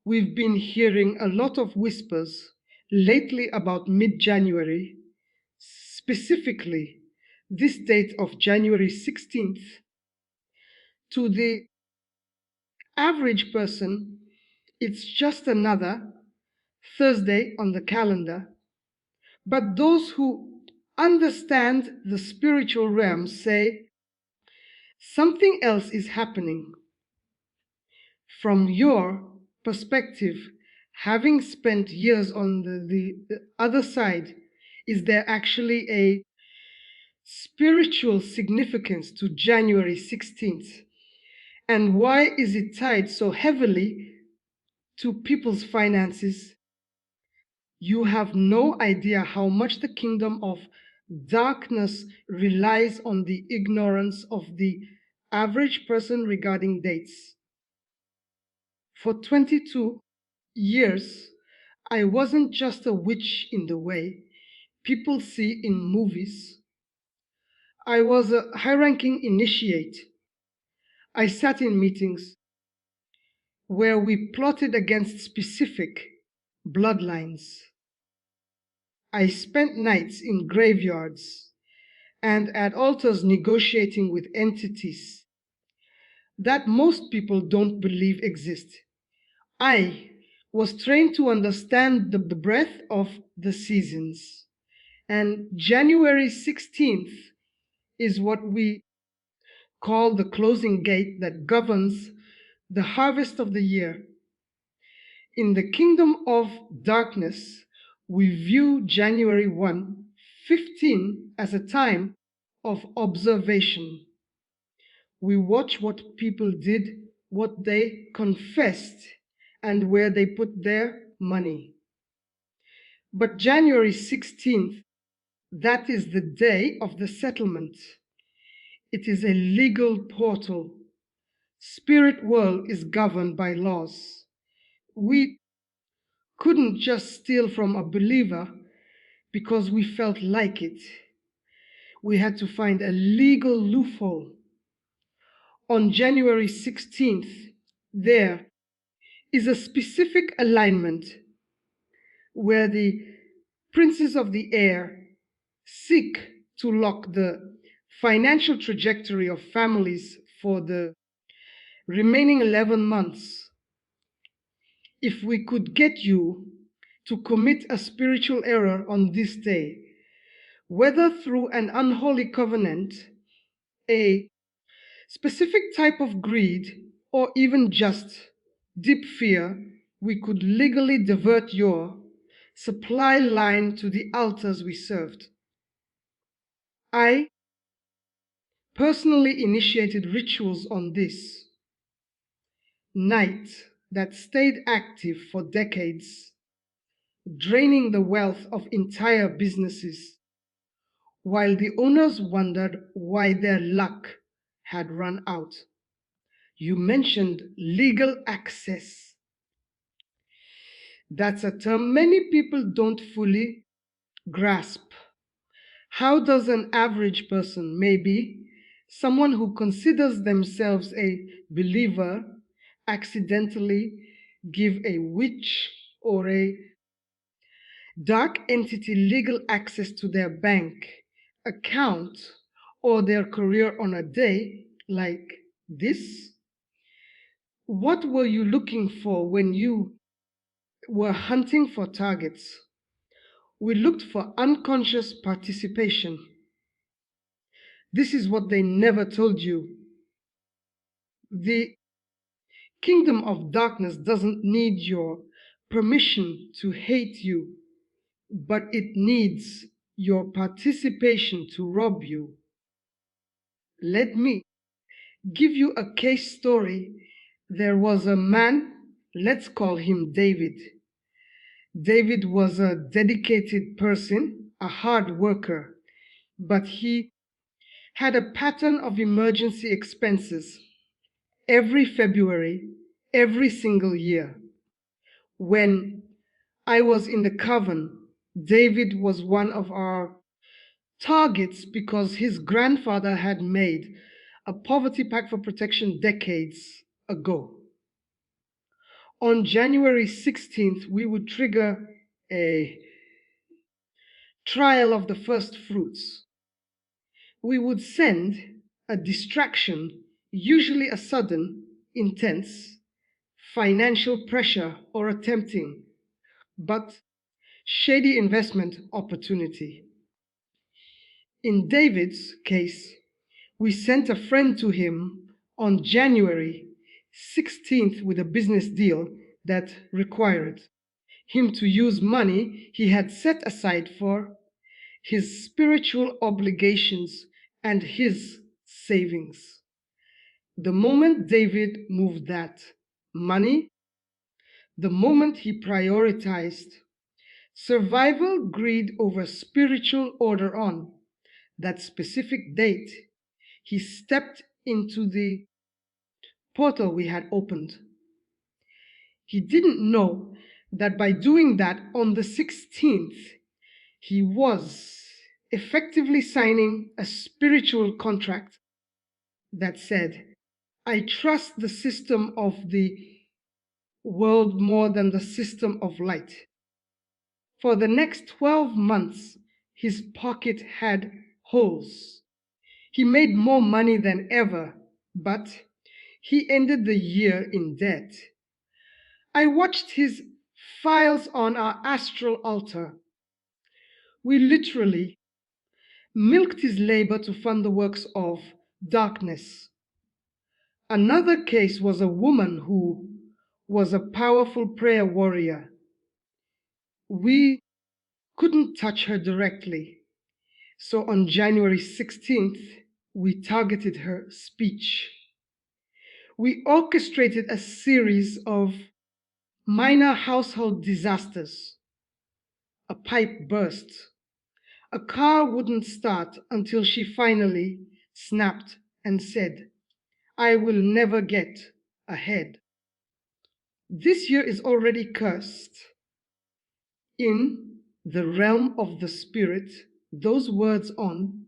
We've been hearing a lot of whispers lately about mid January, specifically this date of January 16th. To the average person, it's just another Thursday on the calendar. But those who understand the spiritual realm say something else is happening. From your perspective, having spent years on the other side, is there actually a spiritual significance to January 16th? And why is it tied so heavily to people's finances? You have no idea how much the kingdom of darkness relies on the ignorance of the average person regarding dates. For 22 years, I wasn't just a witch in the way people see in movies. I was a high ranking initiate. I sat in meetings where we plotted against specific bloodlines. I spent nights in graveyards and at altars negotiating with entities that most people don't believe exist. I was trained to understand the breadth of the seasons. And January 16th is what we call the closing gate that governs the harvest of the year. In the kingdom of darkness, we view January 1, 15 as a time of observation. We watch what people did, what they confessed, and where they put their money. But January 16th, that is the day of the settlement. It is a legal portal. Spirit world is governed by laws. We couldn't just steal from a believer because we felt like it. We had to find a legal loophole. On January 16th, there is a specific alignment where the princes of the air seek to lock the financial trajectory of families for the remaining 11 months. If we could get you to commit a spiritual error on this day, whether through an unholy covenant, a specific type of greed, or even just deep fear, we could legally divert your supply line to the altars we served. I personally initiated rituals on this night that stayed active for decades, draining the wealth of entire businesses, while the owners wondered why their luck had run out. You mentioned legal access. That's a term many people don't fully grasp. How does an average person, maybe someone who considers themselves a believer, accidentally give a witch or a dark entity legal access to their bank account or their career on a day like this? What were you looking for when you were hunting for targets? We looked for unconscious participation. This is what they never told you. The kingdom of darkness doesn't need your permission to hate you, but it needs your participation to rob you. Let me give you a case story. There was a man, let's call him David. David was a dedicated person, a hard worker, but he had a pattern of emergency expenses every February, every single year. When I was in the coven, David was one of our targets because his grandfather had made a poverty pact for protection decades ago. On January 16th, we would trigger a trial of the first fruits. We would send a distraction, usually a sudden, intense, financial pressure or a tempting, but shady investment opportunity. In David's case, we sent a friend to him on January 16th with a business deal that required him to use money he had set aside for his spiritual obligations and his savings. The moment David moved that money, the moment he prioritized survival greed over spiritual order on that specific date, he stepped into the portal we had opened. He didn't know that by doing that on the 16th, he was effectively signing a spiritual contract that said, I trust the system of the world more than the system of light. For the next 12 months, his pocket had holes. He made more money than ever, but he ended the year in debt. I watched his files on our astral altar. We literally milked his labor to fund the works of darkness. Another case was a woman who was a powerful prayer warrior. We couldn't touch her directly, so on January 16th, we targeted her speech. We orchestrated a series of minor household disasters. A pipe burst. A car wouldn't start until she finally snapped and said, I will never get ahead. This year is already cursed. In the realm of the spirit, those words on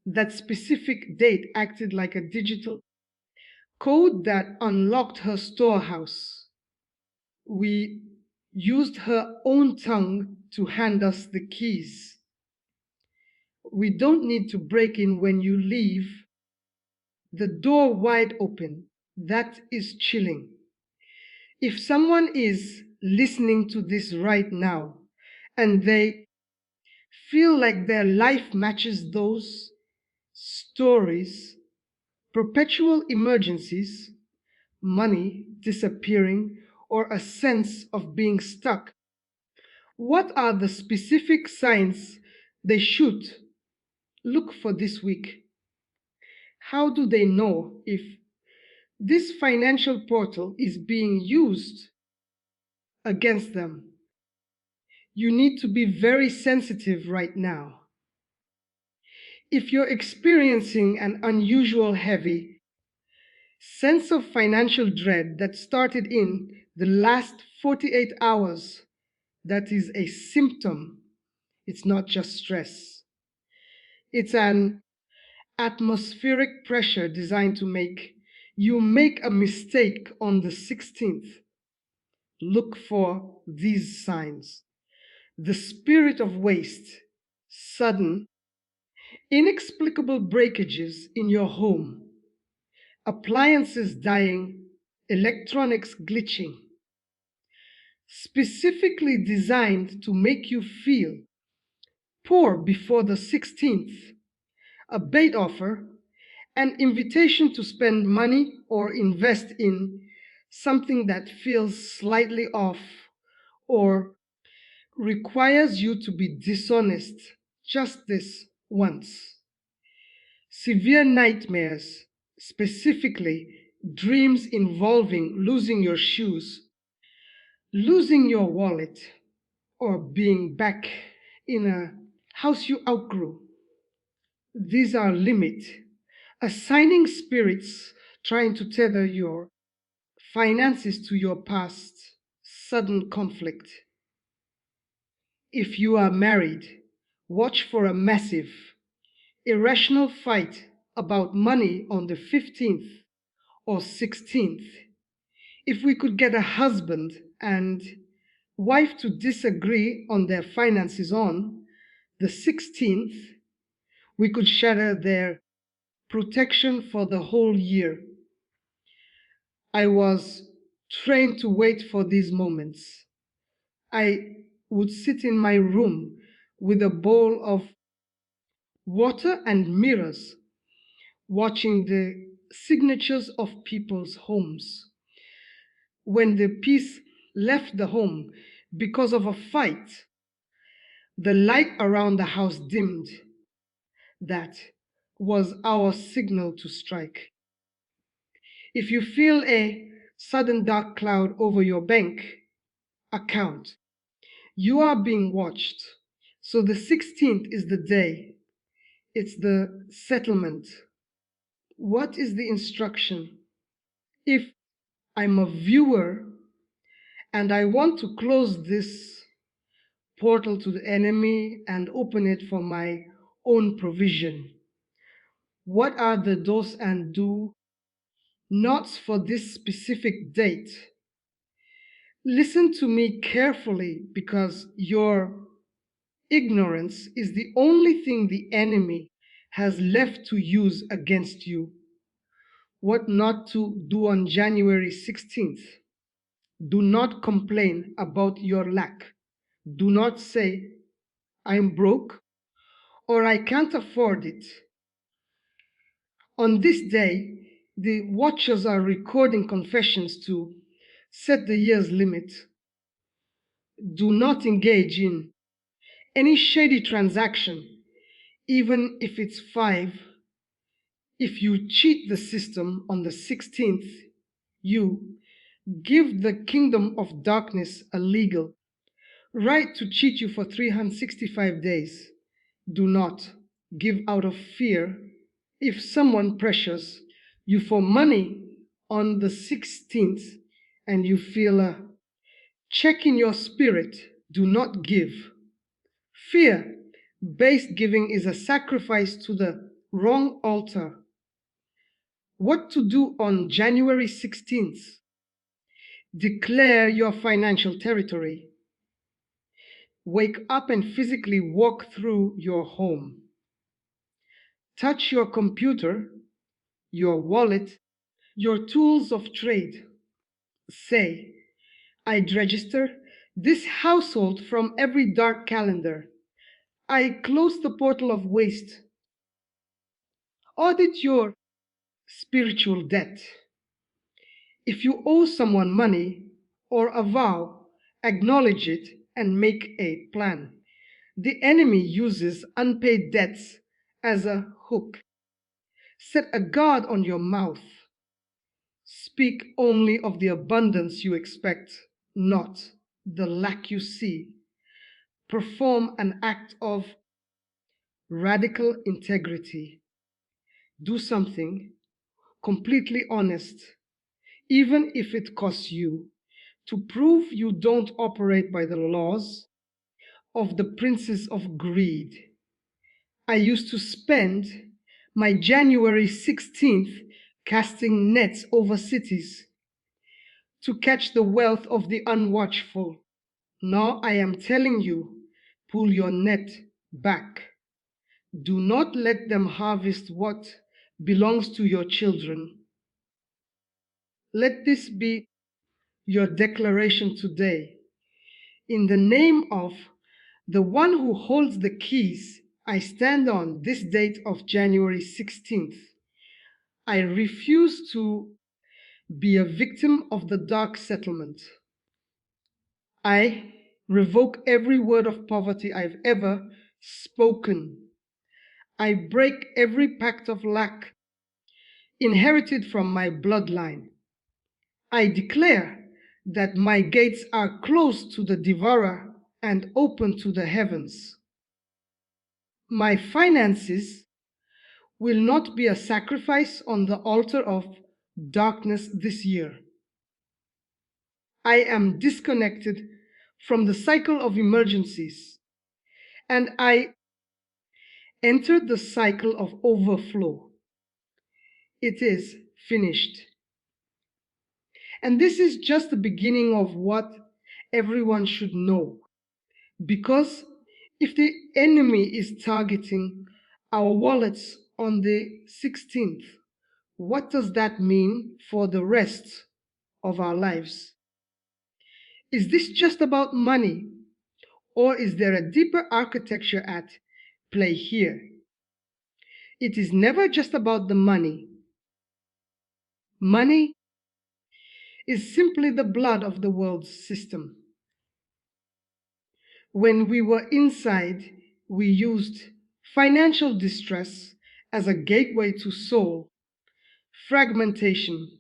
that specific date acted like a digital code that unlocked her storehouse. We used her own tongue to hand us the keys. We don't need to break in when you leave the door wide open. That is chilling. If someone is listening to this right now and they feel like their life matches those stories, perpetual emergencies, money disappearing, or a sense of being stuck, what are the specific signs they should look for this week? How do they know if this financial portal is being used against them? You need to be very sensitive right now. If you're experiencing an unusual heavy sense of financial dread that started in the last 48 hours, that is a symptom. It's not just stress. It's an atmospheric pressure designed to make you make a mistake on the 16th. Look for these signs. The spirit of waste, sudden, inexplicable breakages in your home, appliances dying, electronics glitching, specifically designed to make you feel poor before the 16th, a bait offer, an invitation to spend money or invest in something that feels slightly off or requires you to be dishonest just this once. Severe nightmares, specifically dreams involving losing your shoes, losing your wallet, or being back in a house you outgrew. These are limit, assigning spirits trying to tether your finances to your past, sudden conflict. If you are married, watch for a massive, irrational fight about money on the 15th or 16th. If we could get a husband and wife to disagree on their finances on the 16th, we could shatter their protection for the whole year. I was trained to wait for these moments. I would sit in my room with a bowl of water and mirrors, watching the signatures of people's homes. When the piece left the home because of a fight, the light around the house dimmed. That was our signal to strike. If you feel a sudden dark cloud over your bank account, you are being watched. So the 16th is the day. It's the settlement. What is the instruction? If I'm a viewer and I want to close this portal to the enemy and open it for my own provision, what are the do's and do nots for this specific date? Listen to me carefully, because your ignorance is the only thing the enemy has left to use against you. What not to do on January 16th? Do not complain about your lack. Do not say, I'm broke or I can't afford it. On this day, the watchers are recording confessions to set the year's limit. Do not engage in any shady transaction, even if it's 5. If you cheat the system on the 16th, you give the kingdom of darkness a legal right to cheat you for 365 days. Do not give out of fear. If someone pressures you for money on the 16th and you feel a check in your spirit, do not give. Fear based giving is a sacrifice to the wrong altar. What to do on January 16th? Declare your financial territory. Wake up and physically walk through your home. Touch your computer, your wallet, your tools of trade. Say, I'd register this household from every dark calendar. I close the portal of waste. Audit your spiritual debt. If you owe someone money or a vow, acknowledge it and make a plan. The enemy uses unpaid debts as a hook. Set a guard on your mouth. Speak only of the abundance you expect, not the lack you see. Perform an act of radical integrity. Do something completely honest, even if it costs you, to prove you don't operate by the laws of the princes of greed. I used to spend my January 16th casting nets over cities to catch the wealth of the unwatchful. Now I am telling you, pull your net back. Do not let them harvest what belongs to your children. Let this be your declaration today. In the name of the one who holds the keys, I stand on this date of January 16th. I refuse to be a victim of the dark settlement. I revoke every word of poverty I've ever spoken. I break every pact of lack inherited from my bloodline. I declare that my gates are closed to the devourer and open to the heavens. My finances will not be a sacrifice on the altar of darkness this year. I am disconnected from the cycle of emergencies, and I enter the cycle of overflow. It is finished. And this is just the beginning of what everyone should know. Because if the enemy is targeting our wallets on the 16th, what does that mean for the rest of our lives? Is this just about money, or is there a deeper architecture at play here? It is never just about the money. Money is simply the blood of the world's system. When we were inside, we used financial distress as a gateway to soul fragmentation.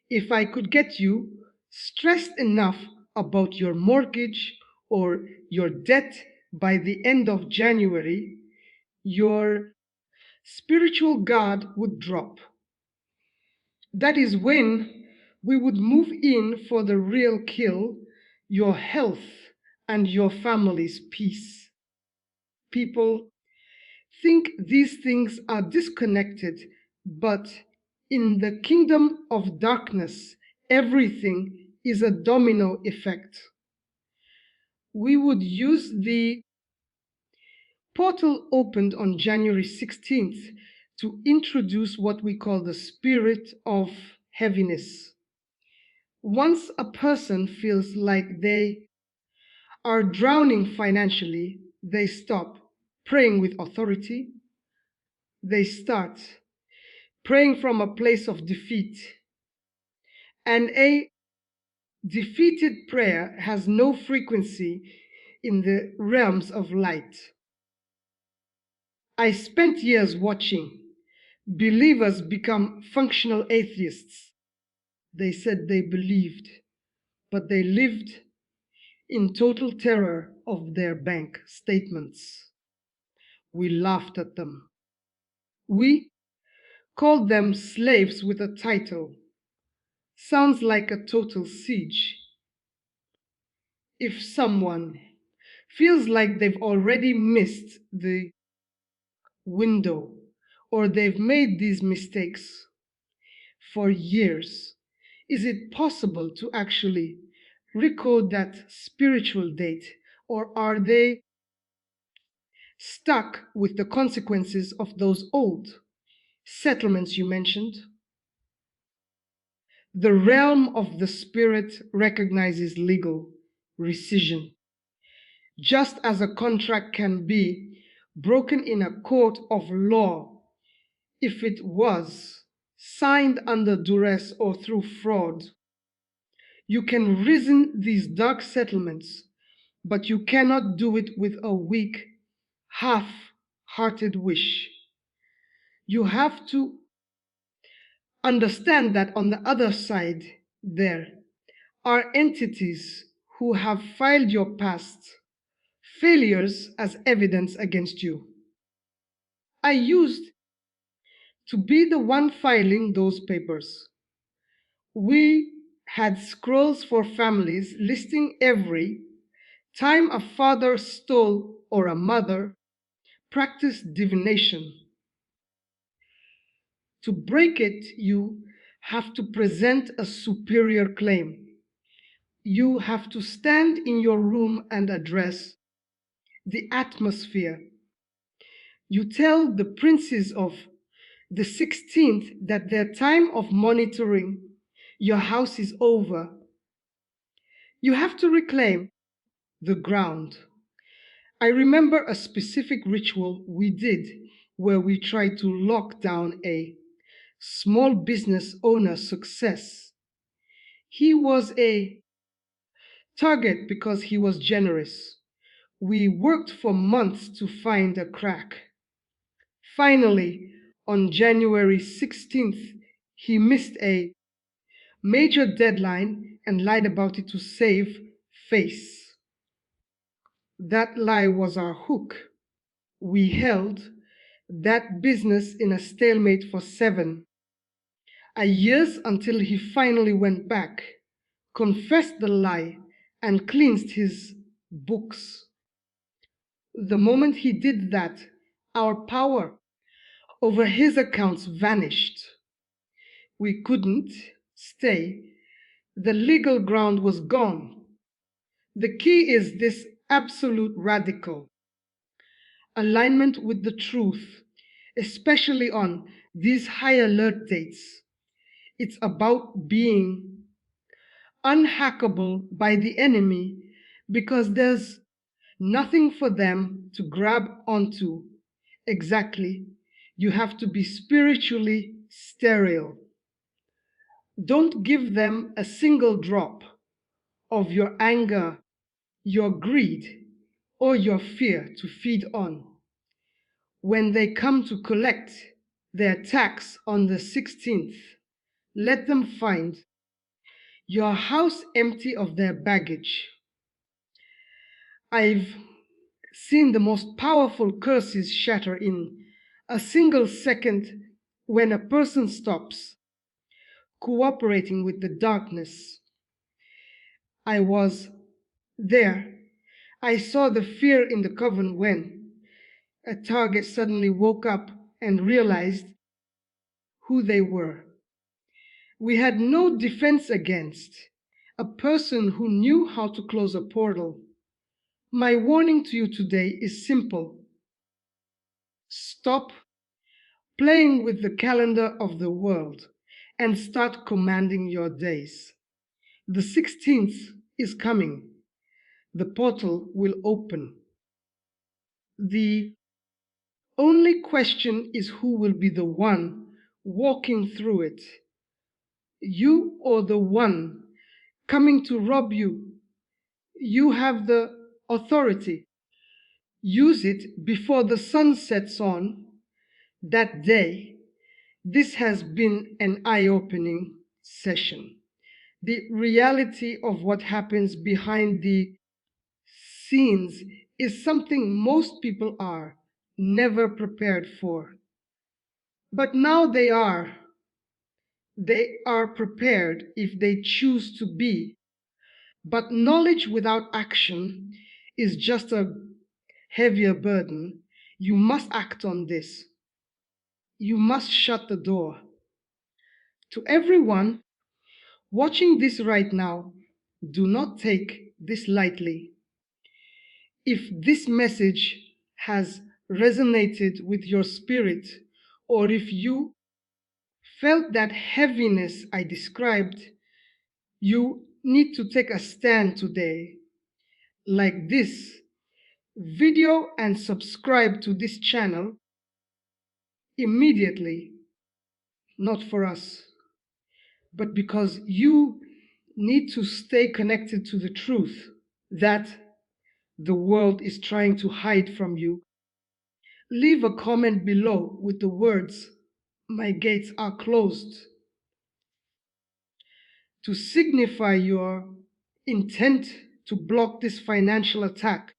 If I could get you stressed enough about your mortgage or your debt by the end of January, your spiritual guard would drop. That is when we would move in for the real kill, your health and your family's peace. People think these things are disconnected, but in the kingdom of darkness, everything is a domino effect. We would use the portal opened on January 16th to introduce what we call the spirit of heaviness. Once a person feels like they are drowning financially, they stop praying with authority. They start praying from a place of defeat. And a defeated prayer has no frequency in the realms of light. I spent years watching believers become functional atheists. They said they believed, but they lived in total terror of their bank statements. We laughed at them. We called them slaves with a title. Sounds like a total siege. If someone feels like they've already missed the window or they've made these mistakes for years, is it possible to actually recode that spiritual date, or are they stuck with the consequences of those old settlements you mentioned? The realm of the spirit recognizes legal rescission. Just as a contract can be broken in a court of law if it was signed under duress or through fraud, you can reason these dark settlements, but you cannot do it with a weak, half hearted wish. You have to understand that on the other side, there are entities who have filed your past failures as evidence against you. I used to be the one filing those papers. We had scrolls for families listing every time a father stole or a mother practiced divination. To break it, you have to present a superior claim. You have to stand in your room and address the atmosphere. You tell the princes of the 16th that their time of monitoring your house is over. You have to reclaim the ground. I remember a specific ritual we did where we tried to lock down a small business owner's success. He was a target because he was generous. We worked for months to find a crack. Finally, on January 16th, he missed a major deadline and lied about it to save face. That lie was our hook. We held that business in a stalemate for 7 years until he finally went back, confessed the lie, and cleansed his books. The moment he did that, our power over his accounts vanished. We couldn't stay The legal ground was gone. The key is this absolute radical alignment with the truth, especially on these high alert dates. It's about being unhackable by the enemy because there's nothing for them to grab onto. Exactly. You have to be spiritually sterile. Don't give them a single drop of your anger, your greed, or your fear to feed on. When they come to collect their tax on the 16th, let them find your house empty of their baggage. I've seen the most powerful curses shatter in a single second when a person stops cooperating with the darkness. I was there. I saw the fear in the coven when a target suddenly woke up and realized who they were. We had no defense against a person who knew how to close a portal. My warning to you today is simple. Stop playing with the calendar of the world and start commanding your days. The 16th is coming. The portal will open. The only question is who will be the one walking through it. You or the one coming to rob you. You have the authority. Use it before the sun sets on that day. This has been an eye-opening session. The reality of what happens behind the scenes is something most people are never prepared for. But now they are. They are prepared if they choose to be. But knowledge without action is just a heavier burden. You must act on this. You must shut the door. To everyone watching this right now, do not take this lightly. If this message has resonated with your spirit, or if you felt that heaviness I described, you need to take a stand today. Like this video and subscribe to this channel immediately, not for us, but because you need to stay connected to the truth that the world is trying to hide from you. Leave a comment below with the words, "My gates are closed," to signify your intent to block this financial attack.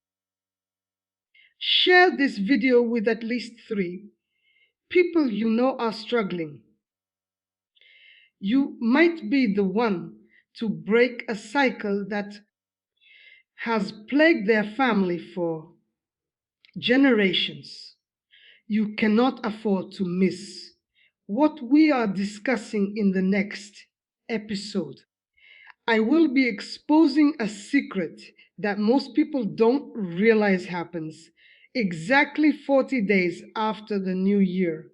Share this video with at least 3 people you know are struggling. You might be the one to break a cycle that has plagued their family for generations. You cannot afford to miss what we are discussing in the next episode. I will be exposing a secret that most people don't realize happens exactly 40 days after the new year.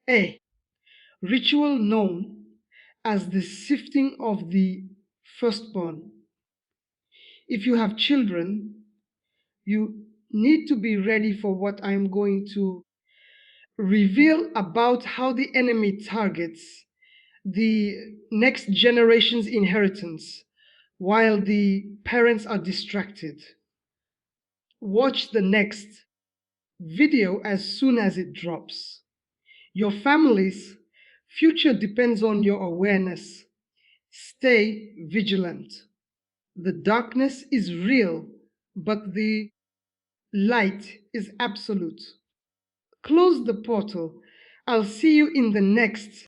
A ritual known as the sifting of the firstborn. If you have children, you need to be ready for what I'm going to reveal about how the enemy targets the next generation's inheritance while the parents are distracted. Watch the next video as soon as it drops. Your family's future depends on your awareness. Stay vigilant. The darkness is real, but the light is absolute. Close the portal. I'll see you in the next